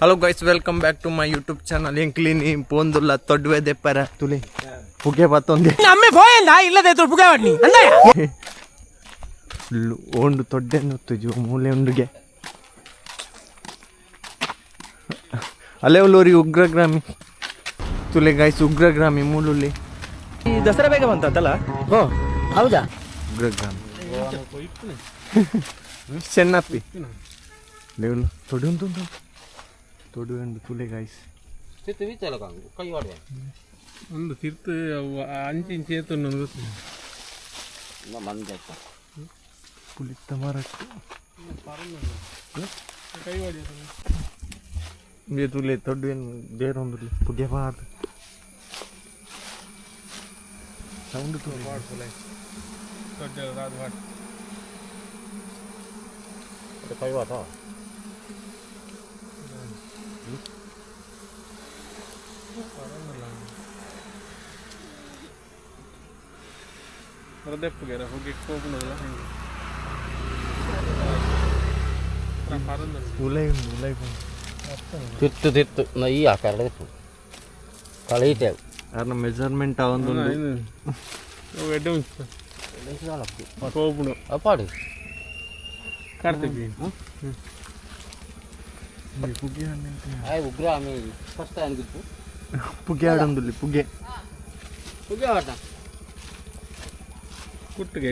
Hello guys, welcome back to my YouTube channel. Enklini pondulla todwe deppara tule puge batonde namme poyenda illade to puge vadni andaya ondu toddennu tuju mule unduge ಅಲೆವಲೋರಿ ಉಗ್ರಗ್ರಾಮಿ ತುಲೆ guys ಉಗ್ರಗ್ರಾಮಿ ಮೂಲುಲ್ಲಿ ಈ ದಸರಾ ಬೇಗ ಬಂತಲ್ಲ ಹೌದಾ ಉಗ್ರಗ್ರಾಮಿ ಚೆನ್ನಪ್ಪಿ level ತೊಡುಂದು ತೊಡುಂದು ತುಲೆ guys ತಿರ್ತು ವಿಚಾರ ಕೈ ಮಾಡುವ ಒಂದು ತಿರ್ತು ಅಂಚಿನ ಚೇತು ನನಗೆ ಮಂದೆ ಪುಲಿತ್ತ ಮರಕ್ಕೆ ಕೈ ಹೊಡೆಯ ये तुले तोडवेन देरोंदुली पुगे बात साउंड तो वाट बोले तोडल रात वाट तो कई बात हो रदेप गेरा होगे कोपनला उलाई उलाई ತಿರ್ತು ತಿರ್ತು ನಾ ಈ ಆಕಾರ ಕಳೀತೆ ಯಾರನ್ನ ಮೆಜರ್ಮೆಂಟ್ ಒಂದು ಎಡ್ಡೆ ಕೋಪುಡು ಅಪ್ಪಾಡಿ ಕಾಡ್ತೀವಿ पुगे ಆಯ್ ಉಗ್ರ ಆಮೆ ಫಸ್ಟ್ ಅಂದಿತ್ತು पुगे ಆಡಂದುಲಿ पुगे ಉಗ್ರ ಆಟ ಕುಟ್ಟಿಗೆ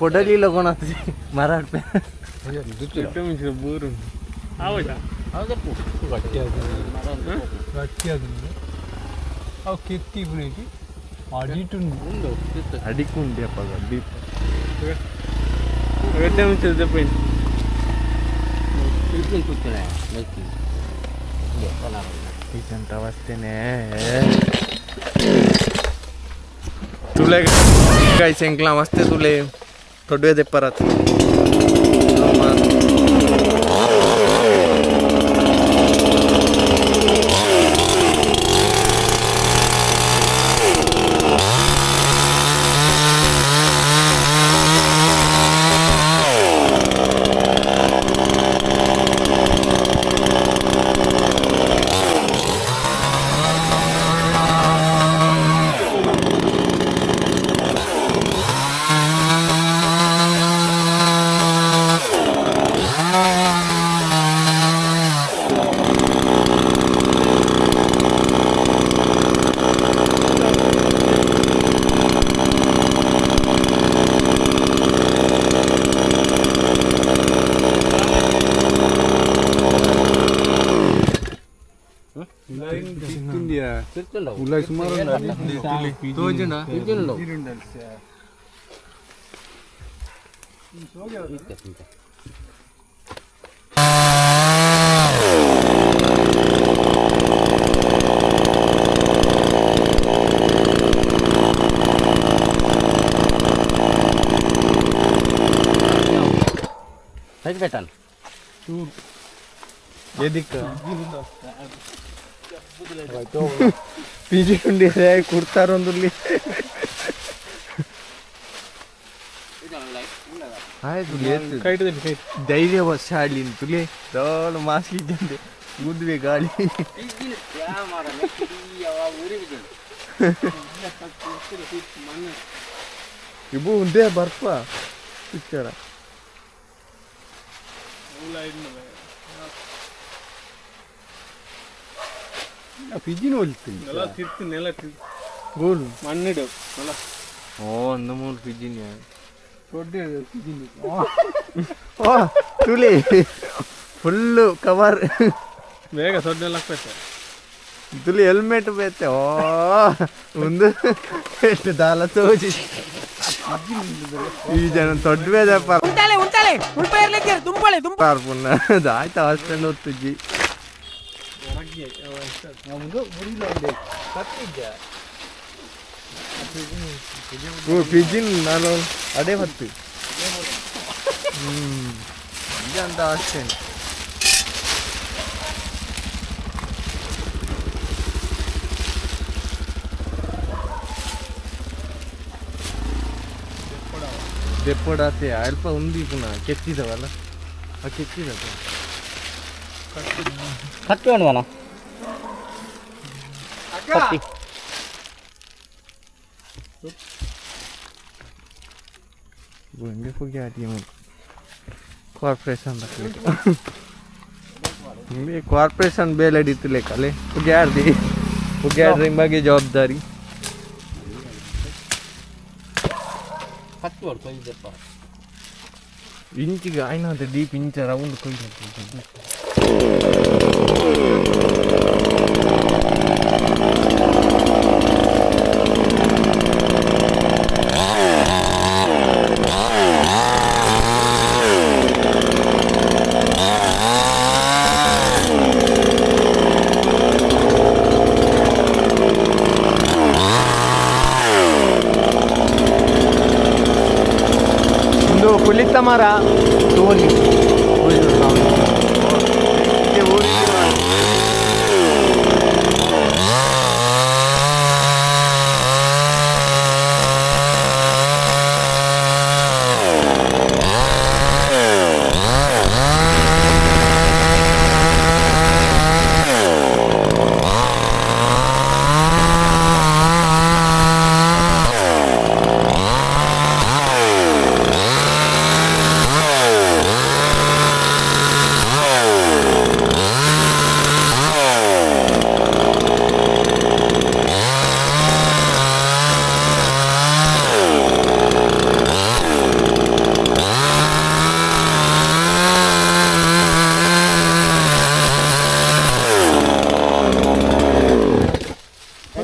ಕೊಡಲಿ ಲಗೋಣಾತಿ ಮರಾಡ್ಪೆ ಎಡ್ಡೆ ಮಿಂಚ ಬೋರು ಆವಟ ಹೌದಪ್ಪು ಗಟ್ಟಿಯಾದ ಅವು ಕೆತ್ತಿ ಬಿಡಿ ಉಂಡು ತಿರ್ತು ಅಡಿಕುಂಡಿ ಅಪ್ಪ ದೀಪ ಎಡ್ಡೆ ಮಿಂಚ ದಪ್ಪೇನು ತಿರ್ತು ಕೂತ್ಕೊಳ್ಳೆ ನೈತಿ ಈಗಂತ ಅವಸ್ಥೆನೇ तुले गाइस एंकला मस्ते तुले थोडवे दे परत Ulai sumaran ತೋಜಣ ಸೈಜ್ ಬೇಟನ್ ಎದಿಕ್ಕ ಪಿಜಿ ಉಂಡಿ ಕೊಡ್ತಾರೊಂದಲ್ಲಿ ಆಯ್ತು ಕೈಟದಲ್ಲಿ ಕೈ ಧೈರ್ಯ ಶಾಲಿ ತುಲೆ ದೊಡ್ಡ ಮಾಸ್ಕಿದ್ದಂತೆ ಗುದ್ವೆ ಗಾಳಿ ಇವು ಒಂದೇ ಬರ್ಪ ಪಿಕ್ಚರ ಪಿಜಿನ ಹೋಲ್ತೀನಿ ನೆಲ ತಿರ್ತು ನೆಲ ತಿರ್ತು ಗೋಲ್ ಮಣ್ಣಿಡು ನೆಲ ಓ ಒಂದು ಮೂರು ಪಿಜಿನ ದೊಡ್ಡ ಪಿಜಿನಿ ಓ ತುಲಿ ಫುಲ್ಲು ಕವರ್ ಬೇಗ ದೊಡ್ಡ ನೆಲ ಹಾಕ್ಬೇಕು ತುಲಿ ಹೆಲ್ಮೆಟ್ ಬೇತೆ ಓ ಒಂದು ಎಷ್ಟು ದಾಲ ತೋಜಿ ಈ ಜನ ದೊಡ್ಡವೇದಪ್ಪ ಪುನಃ ಆಯ್ತು ಹಾಸ್ಟೆಲ್ ಹೊತ್ತಿಜ್ಜಿ ಪಿಜಿನ್ ನಾನು ಅದೇ ಹೊತ್ತು ನಿಜ ಅಂತ ಅಷ್ಟೇ ದೆಪ್ಪಡಾತೆ ಅಲ್ಪ ಉಂದಿಪುನ ಕೆತ್ತಿದವಲ್ಲ ಆ ಕೆತ್ತಿದ ಕತ್ತಿ ಉಂಟು ಕತ್ತಿ Bunge fugi ati mo. Corporation rakle. Me corporation bel editule kale. Fugi ardi. Fugi rimba ಜವಾಬ್ದಾರಿ. ಕತ್ತಿ ಹೊಡ್ತು ಇದಪ್ಪ ಇಂಚಿಗೆ ಆಯ್ನಂತೆ ಡೀಪ್ ಇಂಚ ರೌಂಡ್ ಕೊಯ್ದು ಕುಲಿತ ಮರ ತೋಲಿ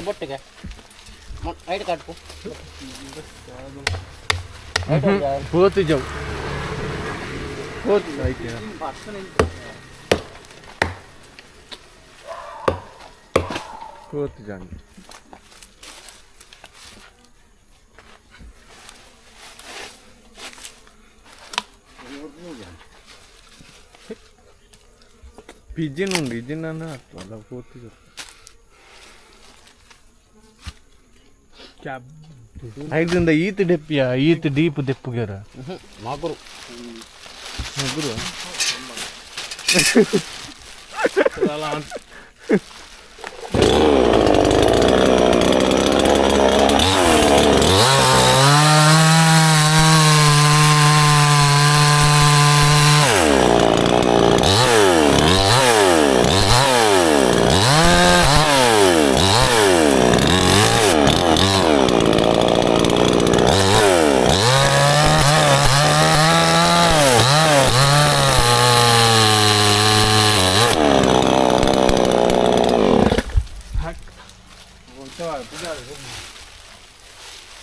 ಬೊಟ್ಟಿಗೆ ಐದು ಕಟ್ಕು ಹೋತು ಜಾವು ಹೋತು ಆಯ್ತು ಹೋತು ಜಾನ್ పిజిన్ ఉంది ఇజిన్ అన్న అట్లా పోతుంది ಐದರಿಂದ ಈತ್ ಡೆಪ್ಪಿಯ ಈತ್ ಡೀಪ್ ದೆಪ್ಪುಗ್ಯಾರ ಮಾಗುರು ಮುಗ್ರು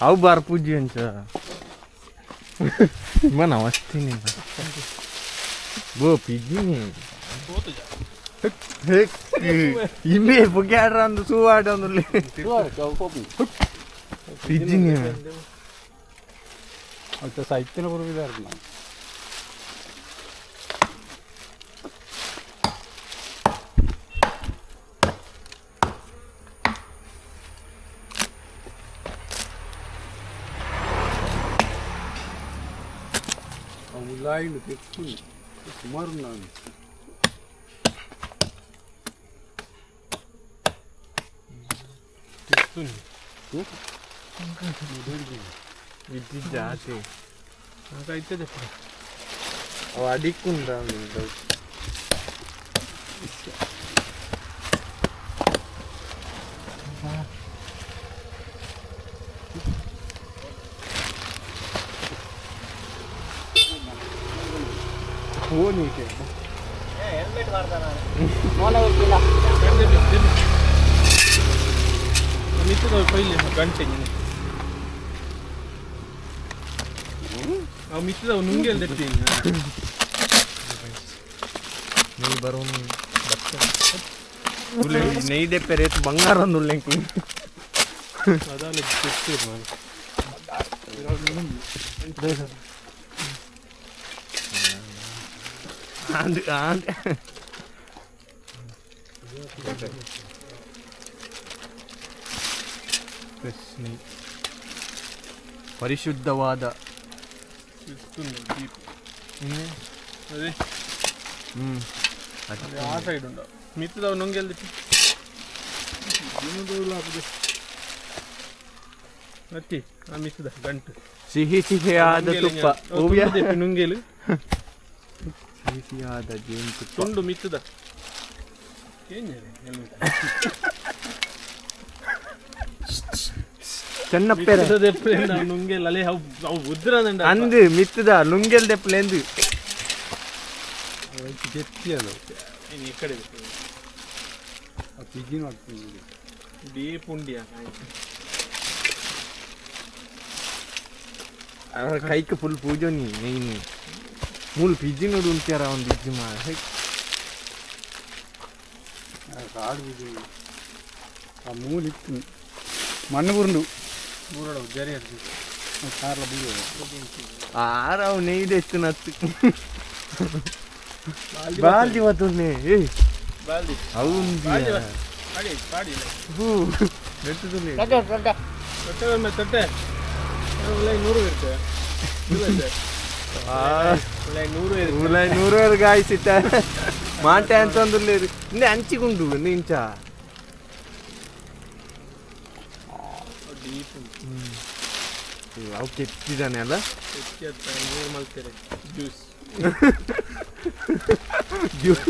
ಅವು ಬಾರ ಪೂಜೆ ಅಂಚ mana pasti nih bu pijini ini pegaran tuh suara dulu pijini atau site lo berbeda lah lain itu kemarin itu jati angka itu deh oh adikku ndang वो नहीं थे हेलमेट मारता ना मोने उठिला नीचे तो पहिले घंटे ಅವು ಮಿತ್ತಿದ ನುಂಗೆಲ್ ದೆತ್ತೀನಿ ನೀ ಬರೋ ಉಲ್ಲೆ ನೈದೆ ಪೆರೇತ್ ಬಂಗಾರ ಒಂದು ಉಲ್ಲೆಂಕಿ ಅದಾಲ ತೆತ್ತೀರ್ ನಾನು ಆಂದ್ ಆಂದ್ ಪ್ರಶ್ನೆ ಪರಿಶುದ್ಧವಾದ ಇస్తుంది ದೀಪ ಅದೇ ಆ ಸೈಡ್ ಉಂಟು ಮಿತ್ತದವ್ ನುಂಗೆಲ್ದಿ ನತ್ತಿ ಆ ಮಿತ್ತದ ಗಂಟು ಸಿಹಿ ಸಿಹಿಯಾದ ತುಪ್ಪ ಓವ್ಯ ನುಂಗೆಲು ಸಿಹಿಯಾದ ಜೇನುತುಪ್ಪ ತುಂಡು ಮಿತ್ತದ ಚೆನ್ನಪ್ಪೆರೆ ನುಂಗೆಲ್ ಅಲೆ ಅವು ಉದ್ರಂಡ ಅಂದು ಮಿತ್ತದ ಲುಂಗೆಲ್ ದೆಪ್ಪಲೆಂದು ಜೆತ್ತಿಯದು ಈ ಕಡೆ ಡೀಪ್ ಉಂಡಿಯ ಕೈಕ್ ಫುಲ್ ಪೂಜೆ ನೀನು ಮೂಲ ಪಿಜ್ಜಿ ನೋಡು ಉಂಟ್ಯಾರ ಒಂದು ಇಜ್ಜಿ ಮಾಡ ಆ ಮೂಲಿತ್ತು ಮಣ್ಣು ಬುರುಂಡು ಬೂರಡು ಜರಿ ಕಾರ್ಲ ಬೂರು ಆರಾವ್ ನೆಯ್ದು ಎಷ್ಟು ನತ್ತು ಬಾಲ್ದಿ ಮತ್ತೊಂದು ಬಾಲ್ದಿ అవును ಪಾಡಿ ಪಾಡಿ ನೆಟ್ಟದಲ್ಲಿ ತೊಟ್ಟೆ ತೊಟ್ಟೆ 100 ಇರುತ್ತೆ 100 ಗಾಯಿಸಿಟ್ಟ ಮಾಟೆ ಅಂತ ಒಂದು ಇನ್ನೇ ಹಂಚಿಕೊಂಡು ನಿಂಚ ಅವು ಕೆತ್ತಿದ್ದಾನೆ ಅಲ್ಲ ನೀರು ಮಲ್ತಾರೆ ಜ್ಯೂಸ್ ಜ್ಯೂಸ್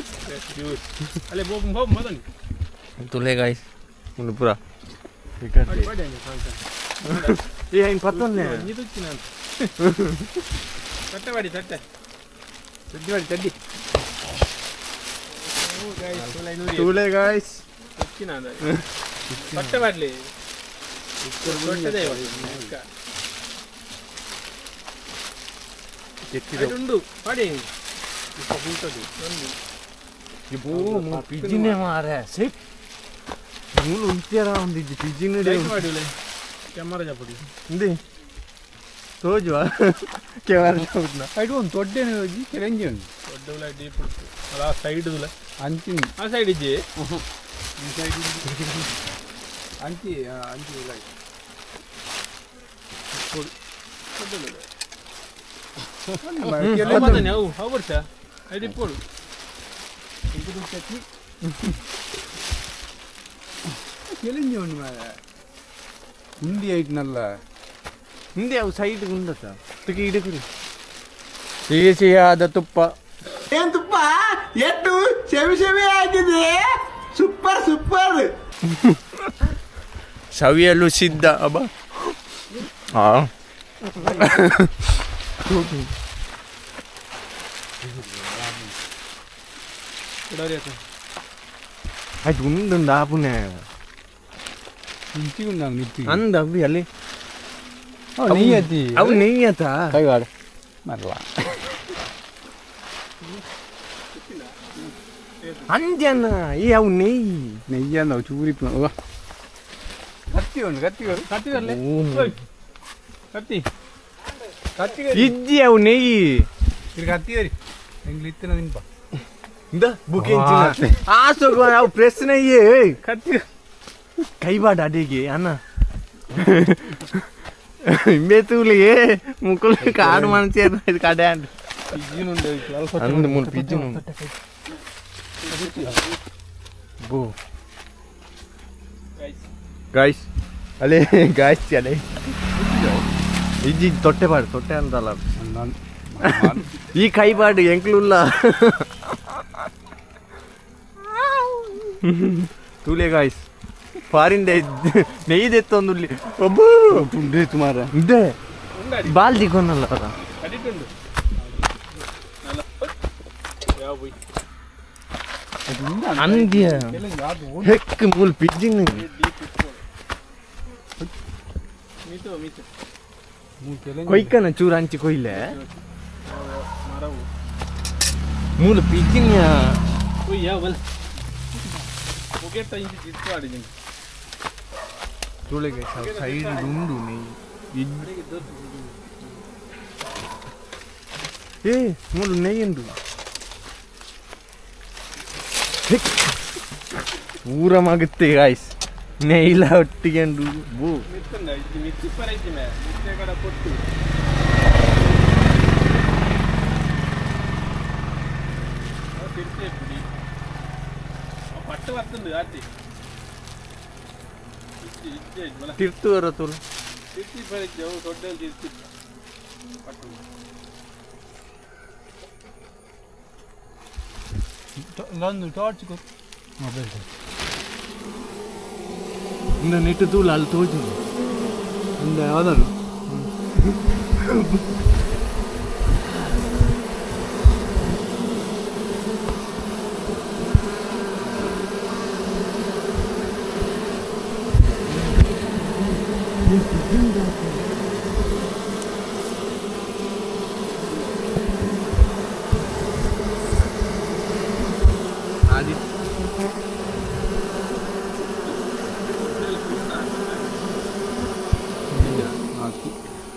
ಜ್ಯೂಸ್ ಅಲ್ಲೇ ಬೋಬ್ ಮದನ್ ತುಲೆ ಗಾಯ್ಸ್ ಒಂದು ಪೂರ ಏನು ಪತ್ತೊಂದೇ ಇದಕ್ಕೆ ನಾನು ತಟ್ಟೆ ಮಾಡಿ ತಟ್ಟೆ ತಡ್ಡಿ ಮಾಡಿ ತಡ್ಡಿ ತುಲೆ ಗಾಯ್ಸ್ ತಟ್ಟೆ ಮಾಡಲಿ ಉಂಡು ಮಾಡಿ ಪಿಜ್ಜಿನೇ ಮಾರೆ ಸೇಫ್ ಮೂಲು ಉಂಟ್ಯಾರ ಒಂದಿಜ್ಜಿ ಪಿಜ್ಜಿನ ಮಾಡಿಲ್ಲ ಕ್ಯಾಮರಾ ಜಾಪಡಿ ಇಂದಿ ತೋಜುವಾ ಕ್ಯಾಮರಾ ಜಾಪಡ್ನ ಅದು ಒಂದು ದೊಡ್ಡೇನು ಹೋಗಿ ಕೆಳಂಜಿ ಒಂದು ದೊಡ್ಡ ಡೀಪ್ ಉಂಟು ಅಲ್ಲ ಆ ಸೈಡ್ ಅಂಚಿನ ಆ ಸೈಡ್ ಇಜ್ಜಿ ಈ ಸೈಡ್ ಅಂಚಿ ಅಂಚಿ ಹೌ ಬರ್ತಾ ಐಡಿ ಪೋಡು ಕೆಳಂಜಿ ಉಂಡು ಮಾರ ಹಿಂದಿ ಐಟ್ನಲ್ಲ ಹಿಂದೆ ಅವು ಸೈಡ್ ಉಂಡತ ತುಕಿ ಇಡಕುರಿ ಸಿಹಿ ಸಿಹಿಯಾದ ತುಪ್ಪ ಏನ್ ತುಪ್ಪ ಎಷ್ಟು ಸೆವಿ ಸೆವಿ ಆಗಿದೆ ಸೂಪರ್ ಸೂಪರ್ ಸವಿಯಲು ಸಿದ್ಧ ಅಬ್ಬ ಆಯ್ತು ಉಂಡುಂಡು ಆಪುನೆ ಹಿಂಚಿಗುಂಡು ನಾವು ನಿಂತಿ ಅಂದ ಅಬ್ಬಿ ಅಲ್ಲಿ ನೆಯ್ಯತಿ ಅವು ನೆಯ್ಯತ ಕೈವಾಡ ಮರಲ್ಲ ಅಂದ್ಯನ ಈ ಅವು ನೆಯ್ಯಿ ನೆಯ್ಯ ನಾವು ಚೂರಿ ಕತ್ತಿ ಉಂಡು ಕತ್ತಿಗಳು ಕತ್ತಿದಲ್ಲಿ ಕತ್ತಿ ಕತ್ತಿ ಇಜ್ಜಿ ಅವು ನೆಯ್ಯಿ ಇದು ಕತ್ತಿ ರೀ ಹೆಂಗ್ಲಿ ಇತ್ತಿನ ನಿನ್ಪ ಇಂದ ಬುಕಿಂಗ್ ಆಸೋಗ ಅವು ಪ್ರೆಸ್ ನೆಯ್ಯಿ ಕತ್ತಿ ಕೈವಾಡ ಅಡಿಗೆ ಅನ್ನ ಬೆತ್ತುಲಿಗೆ ಮುಕ್ಕುಲು ಕಾಡು ಮನಸಿ ಇದು ಕಡೆ ಅಂಡ್ ಅಂದು ಮೂಲ ಪಿಜ್ಜಿನು ಬೋ ಗಾಯ್ಸ್ ಅಲ್ಲೇ ಗಾಯ್ಸ್ ಅಲ್ಲೇ ಇಜ್ಜಿ ತೊಟ್ಟೆ ಪಾಡು ತೊಟ್ಟೆ ಅಂತಲ್ಲ ಈ ಕೈಪಾಡು ಎಂಕ್ಲುಲ್ಲ ತೂಲೆ ಗಾಯ್ಸ್ ಫಾರಿನ್ ನೆಯ್ದೆತ್ತೊಂದು ಒಬ್ಬ ತುಮಾರ ಇದೆ ಬಾಲ್ ದಿಕ್ಕೊನ್ನಲ್ಲ ಅವರ ಕಡಿಟುಂಡು ಯಾವ ಬೈ ಅಂದ್ಯ ಹೆಕ್ ಮೂಲ್ ಪಿಜ್ಜಿಂಗ್ ಮೀತು ಮೀತು ಕೊಯ್ಕನ ಚೂರ ಹಂಚಿ ಕೊಯ್ಲೆ ಮರವು ಮೂಲ ಪಿಜ್ಜಿಂಗ್ ಯಾವ ಬಲ್ ಪೊಕೆಟ್ ಇಂಚಿ ಚಿತ್ತು ಆಡಿದ್ದೀನಿ ತುಳಿಗೆ ಸೈಡ್ ಉಂಡು ಏ ಮೂಲು ನೆಯ್ಯಂಡು ಪೂರ ಮಗುತ್ತೆ ಗಾಯ್ಸ್ ನೆಯ್ಲ ಒಟ್ಟಿಗೆಂಡು ಬೂ ಮಿತ್ತಿ ಪರೈತಿ ಮೇ ಮಿತ್ತೆ ಕಡೆ ಕೊಟ್ಟು ತಿರ್ತೆ ಪುಡಿ ಪಟ್ಟು ಬರ್ತುಂಡು ಆತಿ ತಿರ್ತು ಬರ ತುಳು ತಿರ್ತಿ ಬರಿದ್ದೆ ಅವು ದೊಡ್ಡ ತಿರ್ತಿತ್ತು ಪಟ್ಟು ಒಂದು ಟಾರ್ಚ್ ಕೊಟ್ಟು ಮೊಬೈಲ್ ಇನ್ನು ನೆಟ್ಟು ತೂಳು ಅಲ್ಲಿ ತೋಜು ಒಂದು ಯಾವ್ದಾದ್ರು ಆದಿ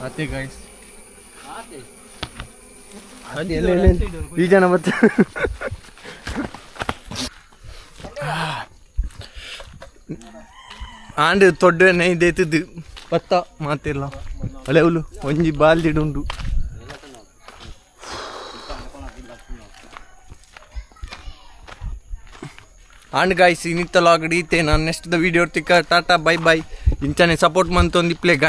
ಆತೆ ಗಾಯ್ಸ್ ಈ ಜನ ಮತ್ತೆ ಆಂಡ್ ತೊಡ್ಡೆ ನೈದೇತದ್ದು ಪತ್ತ ಮಾತಿಲ್ಲ ಹಳೆವಲು ಒಂಜಿ ಬಾಲ್ದಿಡುಂಡು ಆಂಡ್ ಗಾಯ್ಸ್ ಇನ್ನಿತ್ತಲಾಗಡಿ ನಾನು ನೆಕ್ಸ್ಟ್ ದ ವಿಡಿಯೋ ತಿಕ್ಕ ಟಾಟಾ ಬೈ ಬೈ ಇಂಚನೆ ಸಪೋರ್ಟ್ ಮಂತೊಂದಿಪ್ಲೆ ಗಾಯ್